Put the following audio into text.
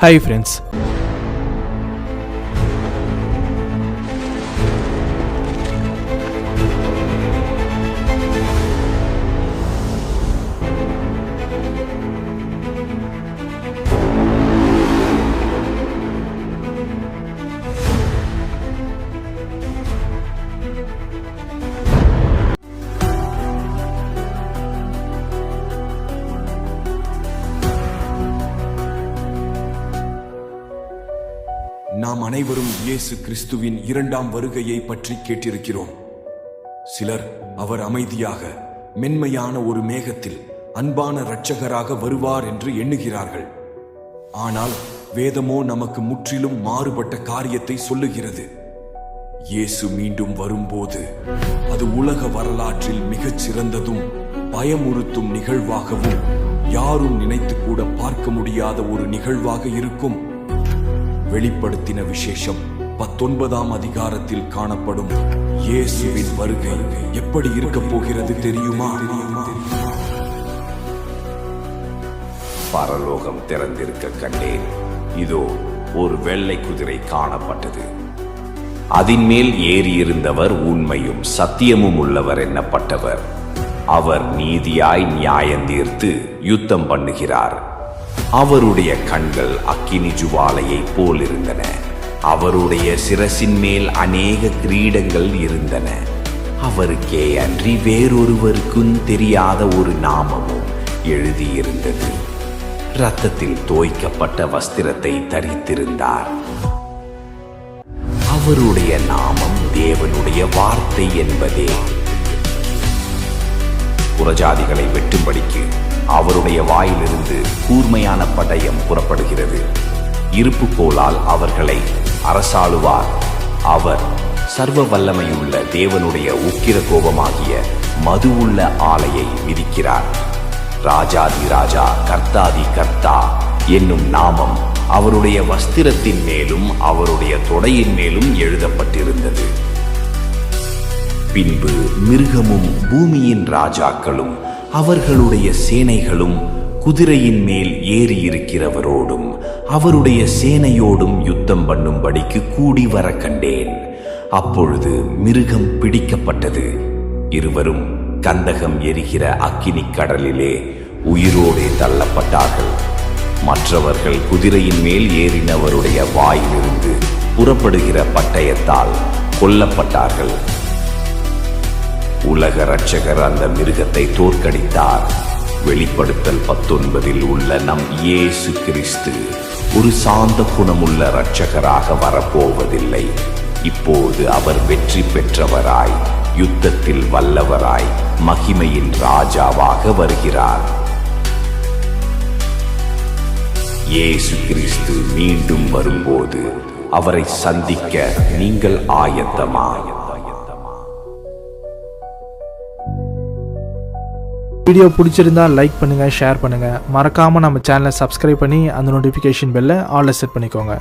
Hi friends. நாம் அனைவரும் இயேசு கிறிஸ்துவின் இரண்டாம் வருகையை பற்றி கேட்டிருக்கிறோம். சிலர் அவர் அமைதியாக மென்மையான ஒரு மேகத்தில் அன்பான இரட்சகராக வருவார் என்று எண்ணுகிறார்கள். ஆனால் வேதமோ நமக்கு முற்றிலும் மாறுபட்ட காரியத்தை சொல்லுகிறது. இயேசு மீண்டும் வரும்போது அது உலக வரலாற்றில் மிகச் சிறந்ததும் பயமுறுத்தும் நிகழ்வாகவும் யாரும் நினைத்து கூட பார்க்க முடியாத ஒரு நிகழ்வாக இருக்கும். வெளிப்படுத்தின விசேஷம் 19ஆம் அதிகாரத்தில் காணப்படும் இயேசுவின் வருகை எப்படி இருக்க போகிறது தெரியுமா? பரலோகம் திறந்திருக்க கண்டேன். இதோ ஒரு வெள்ளை குதிரை காணப்பட்டது. அதன் மேல் ஏறியிருந்தவர் உண்மையும் சத்தியமும் உள்ளவர் எண்ணப்பட்டவர். அவர் நீதியாய் நியாயந்தீர்த்து யுத்தம் பண்ணுகிறார். அவருடைய கண்கள் அக்கினி ஜுவாலையை போல் இருந்தன. அவருடைய சிரசின் மேல் அநேக கிரீடங்கள் இருந்தன. அவருக்கே அன்றி வேறொருவருக்கும் தெரியாத ஒரு நாமமும் எழுதியிருந்தது. இரத்தத்தில் தோய்க்கப்பட்ட வஸ்திரத்தை தரித்திருந்தார். அவருடைய நாமம் தேவனுடைய வார்த்தை என்பதே. புறஜாதிகளை வெட்டும்படிக்கு அவருடைய வாயிலிருந்து கூர்மையான பட்டயம் புறப்படுகிறது. இருப்பு கோலால் அவர்களை அரசாளுவார். அவர் சர்வ வல்லமையுள்ள தேவனுடைய உக்கிர கோபமாகிய மதுவுள்ள ஆலையை மிதிக்கிறார். ராஜாதி ராஜா கர்த்தாதி கர்த்தா என்னும் நாமம் அவருடைய வஸ்திரத்தின் மேலும் அவருடைய தொடையின் மேலும் எழுதப்பட்டிருந்தது. பின்பு மிருகமும் பூமியின் ராஜாக்களும் அவர்களுடைய சேனைகளும் குதிரையின் மேல் ஏறியிருக்கிறவரோடும் அவருடைய சேனையோடும் யுத்தம் பண்ணும்படிக்கு கூடி வர கண்டேன். அப்பொழுது மிருகம் பிடிக்கப்பட்டது. இருவரும் கந்தகம் எரிகிற அக்கினி கடலிலே உயிரோடே தள்ளப்பட்டார்கள். மற்றவர்கள் குதிரையின் மேல் ஏறினவருடைய வாயிலிருந்து புறப்படுகிற பட்டயத்தால் கொல்லப்பட்டார்கள். உலக இரட்சகர் அந்த மிருகத்தை தோற்கடித்தார். வெளிப்படுத்தல் 19 உள்ள நம் இயேசு கிறிஸ்து ஒரு சாந்த குணமுள்ள இரட்சகராக வரப்போவதில்லை. இப்போது அவர் வெற்றி பெற்றவராய் யுத்தத்தில் வல்லவராய் மகிமையின் ராஜாவாக வருகிறார். இயேசு கிறிஸ்து மீண்டும் வரும்போது அவரை சந்திக்க நீங்கள் ஆயத்தமா? வீடியோ பிடிச்சிருந்தா லைக் பண்ணுங்க, ஷேர் பண்ணுங்க. மறக்காம நம்ம சேனலை சப்ஸ்கிரைப் பண்ணி அந்த நோட்டிஃபிகேஷன் பெல்லை ஆல்ல செட் பண்ணிக்கோங்க.